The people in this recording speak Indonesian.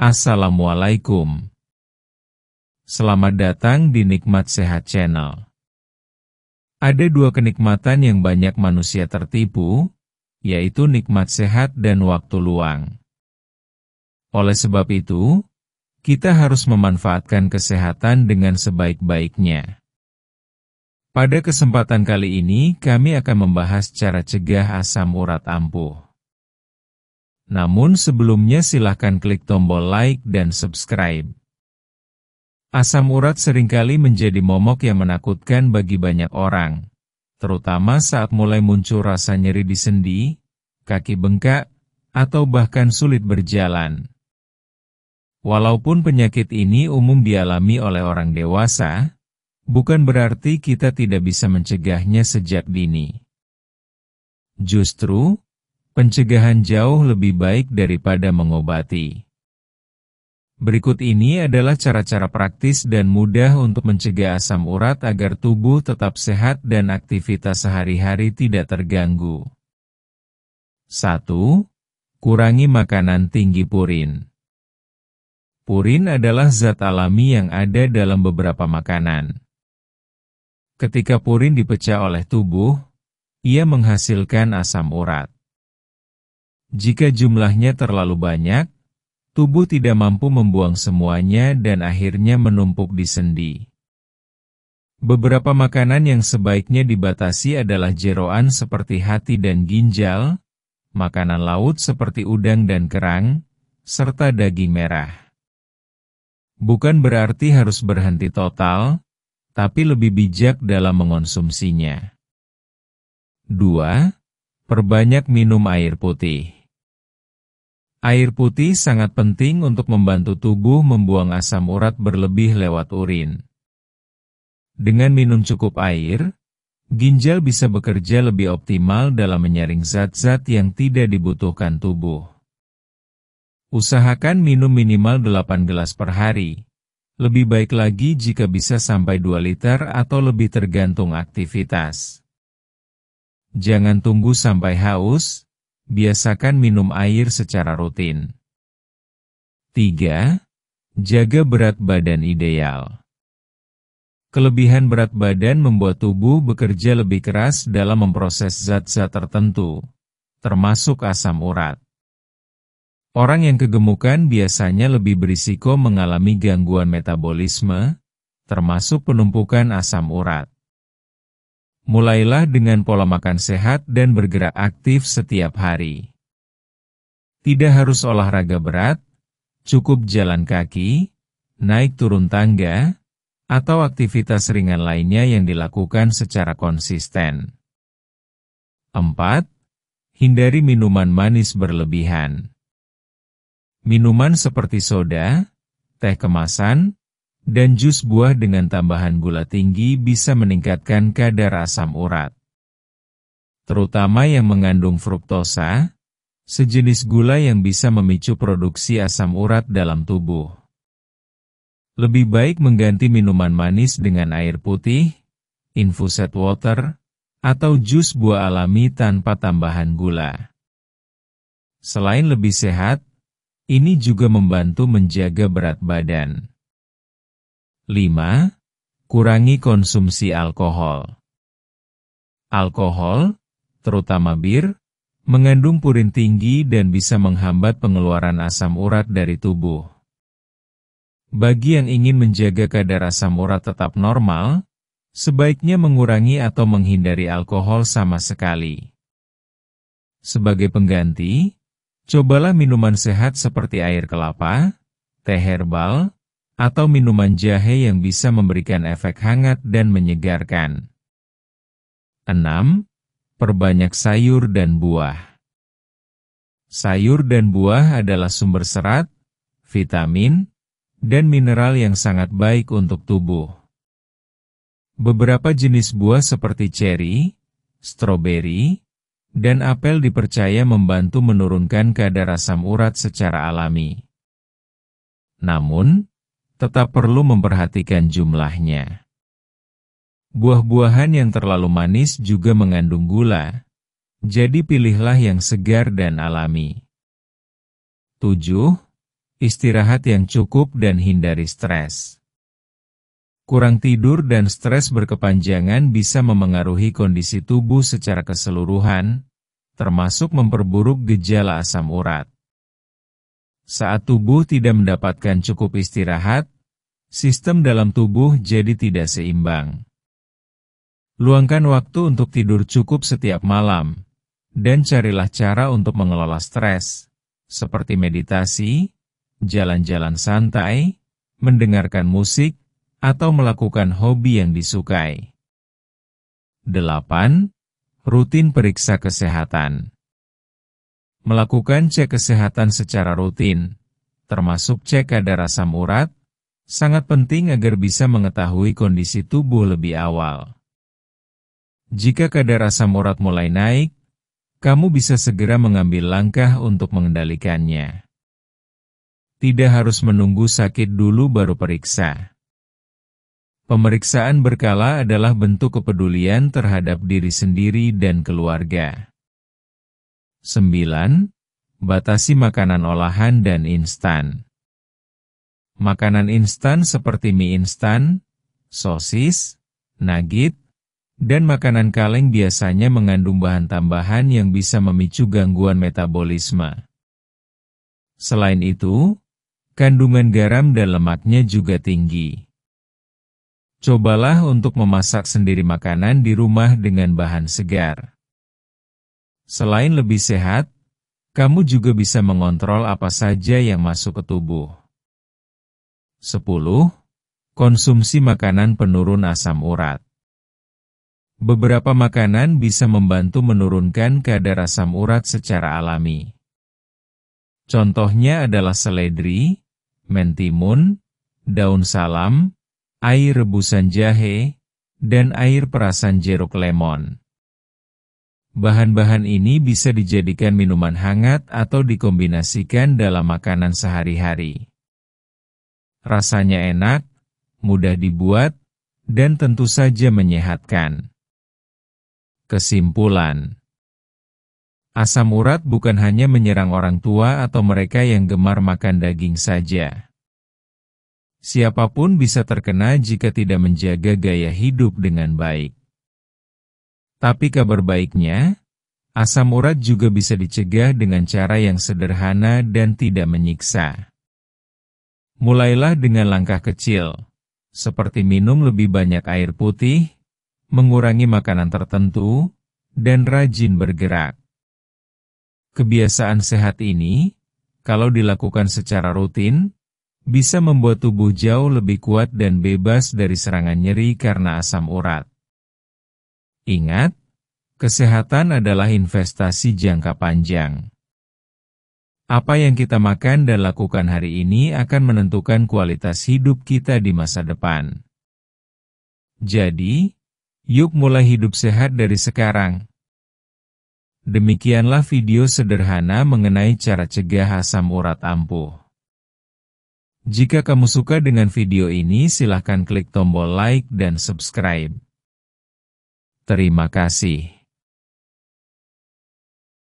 Assalamualaikum. Selamat datang di Nikmat Sehat Channel. Ada dua kenikmatan yang banyak manusia tertipu, yaitu nikmat sehat dan waktu luang. Oleh sebab itu, kita harus memanfaatkan kesehatan dengan sebaik-baiknya. Pada kesempatan kali ini, kami akan membahas cara cegah asam urat ampuh. Namun sebelumnya silahkan klik tombol like dan subscribe. Asam urat seringkali menjadi momok yang menakutkan bagi banyak orang, terutama saat mulai muncul rasa nyeri di sendi, kaki bengkak, atau bahkan sulit berjalan. Walaupun penyakit ini umum dialami oleh orang dewasa, bukan berarti kita tidak bisa mencegahnya sejak dini. Justru, pencegahan jauh lebih baik daripada mengobati. Berikut ini adalah cara-cara praktis dan mudah untuk mencegah asam urat agar tubuh tetap sehat dan aktivitas sehari-hari tidak terganggu. 1. Kurangi makanan tinggi purin. Purin adalah zat alami yang ada dalam beberapa makanan. Ketika purin dipecah oleh tubuh, ia menghasilkan asam urat. Jika jumlahnya terlalu banyak, tubuh tidak mampu membuang semuanya dan akhirnya menumpuk di sendi. Beberapa makanan yang sebaiknya dibatasi adalah jeroan seperti hati dan ginjal, makanan laut seperti udang dan kerang, serta daging merah. Bukan berarti harus berhenti total, tapi lebih bijak dalam mengonsumsinya. 2. Perbanyak minum air putih. Air putih sangat penting untuk membantu tubuh membuang asam urat berlebih lewat urin. Dengan minum cukup air, ginjal bisa bekerja lebih optimal dalam menyaring zat-zat yang tidak dibutuhkan tubuh. Usahakan minum minimal 8 gelas per hari. Lebih baik lagi jika bisa sampai 2 liter atau lebih tergantung aktivitas. Jangan tunggu sampai haus. Biasakan minum air secara rutin. 3. Jaga berat badan ideal. Kelebihan berat badan membuat tubuh bekerja lebih keras dalam memproses zat-zat tertentu, termasuk asam urat. Orang yang kegemukan biasanya lebih berisiko mengalami gangguan metabolisme, termasuk penumpukan asam urat. Mulailah dengan pola makan sehat dan bergerak aktif setiap hari. Tidak harus olahraga berat, cukup jalan kaki, naik turun tangga, atau aktivitas ringan lainnya yang dilakukan secara konsisten. 4. Hindari minuman manis berlebihan. Minuman seperti soda, teh kemasan, dan jus buah dengan tambahan gula tinggi bisa meningkatkan kadar asam urat. Terutama yang mengandung fruktosa, sejenis gula yang bisa memicu produksi asam urat dalam tubuh. Lebih baik mengganti minuman manis dengan air putih, infused water, atau jus buah alami tanpa tambahan gula. Selain lebih sehat, ini juga membantu menjaga berat badan. 5. Kurangi konsumsi alkohol. Alkohol, terutama bir, mengandung purin tinggi dan bisa menghambat pengeluaran asam urat dari tubuh. Bagi yang ingin menjaga kadar asam urat tetap normal, sebaiknya mengurangi atau menghindari alkohol sama sekali. Sebagai pengganti, cobalah minuman sehat seperti air kelapa, teh herbal, atau minuman jahe yang bisa memberikan efek hangat dan menyegarkan. 6. Perbanyak sayur dan buah. Sayur dan buah adalah sumber serat, vitamin, dan mineral yang sangat baik untuk tubuh. Beberapa jenis buah seperti ceri, stroberi, dan apel dipercaya membantu menurunkan kadar asam urat secara alami. Namun, tetap perlu memperhatikan jumlahnya. Buah-buahan yang terlalu manis juga mengandung gula, jadi pilihlah yang segar dan alami. 7. Istirahat yang cukup dan hindari stres. Kurang tidur dan stres berkepanjangan bisa memengaruhi kondisi tubuh secara keseluruhan, termasuk memperburuk gejala asam urat. Saat tubuh tidak mendapatkan cukup istirahat, sistem dalam tubuh jadi tidak seimbang. Luangkan waktu untuk tidur cukup setiap malam, dan carilah cara untuk mengelola stres, seperti meditasi, jalan-jalan santai, mendengarkan musik, atau melakukan hobi yang disukai. 8. Rutin periksa kesehatan. Melakukan cek kesehatan secara rutin, termasuk cek kadar asam urat, sangat penting agar bisa mengetahui kondisi tubuh lebih awal. Jika kadar asam urat mulai naik, kamu bisa segera mengambil langkah untuk mengendalikannya. Tidak harus menunggu sakit dulu baru periksa. Pemeriksaan berkala adalah bentuk kepedulian terhadap diri sendiri dan keluarga. 9. Batasi makanan olahan dan instan. Makanan instan seperti mie instan, sosis, nugget, dan makanan kaleng biasanya mengandung bahan tambahan yang bisa memicu gangguan metabolisme. Selain itu, kandungan garam dan lemaknya juga tinggi. Cobalah untuk memasak sendiri makanan di rumah dengan bahan segar. Selain lebih sehat, kamu juga bisa mengontrol apa saja yang masuk ke tubuh. 10. Konsumsi makanan penurun asam urat. Beberapa makanan bisa membantu menurunkan kadar asam urat secara alami. Contohnya adalah seledri, mentimun, daun salam, air rebusan jahe, dan air perasan jeruk lemon. Bahan-bahan ini bisa dijadikan minuman hangat atau dikombinasikan dalam makanan sehari-hari. Rasanya enak, mudah dibuat, dan tentu saja menyehatkan. Kesimpulan: asam urat bukan hanya menyerang orang tua atau mereka yang gemar makan daging saja. Siapapun bisa terkena jika tidak menjaga gaya hidup dengan baik. Tapi kabar baiknya, asam urat juga bisa dicegah dengan cara yang sederhana dan tidak menyiksa. Mulailah dengan langkah kecil, seperti minum lebih banyak air putih, mengurangi makanan tertentu, dan rajin bergerak. Kebiasaan sehat ini, kalau dilakukan secara rutin, bisa membuat tubuh jauh lebih kuat dan bebas dari serangan nyeri karena asam urat. Ingat, kesehatan adalah investasi jangka panjang. Apa yang kita makan dan lakukan hari ini akan menentukan kualitas hidup kita di masa depan. Jadi, yuk mulai hidup sehat dari sekarang. Demikianlah video sederhana mengenai cara cegah asam urat ampuh. Jika kamu suka dengan video ini, silahkan klik tombol like dan subscribe. Terima kasih.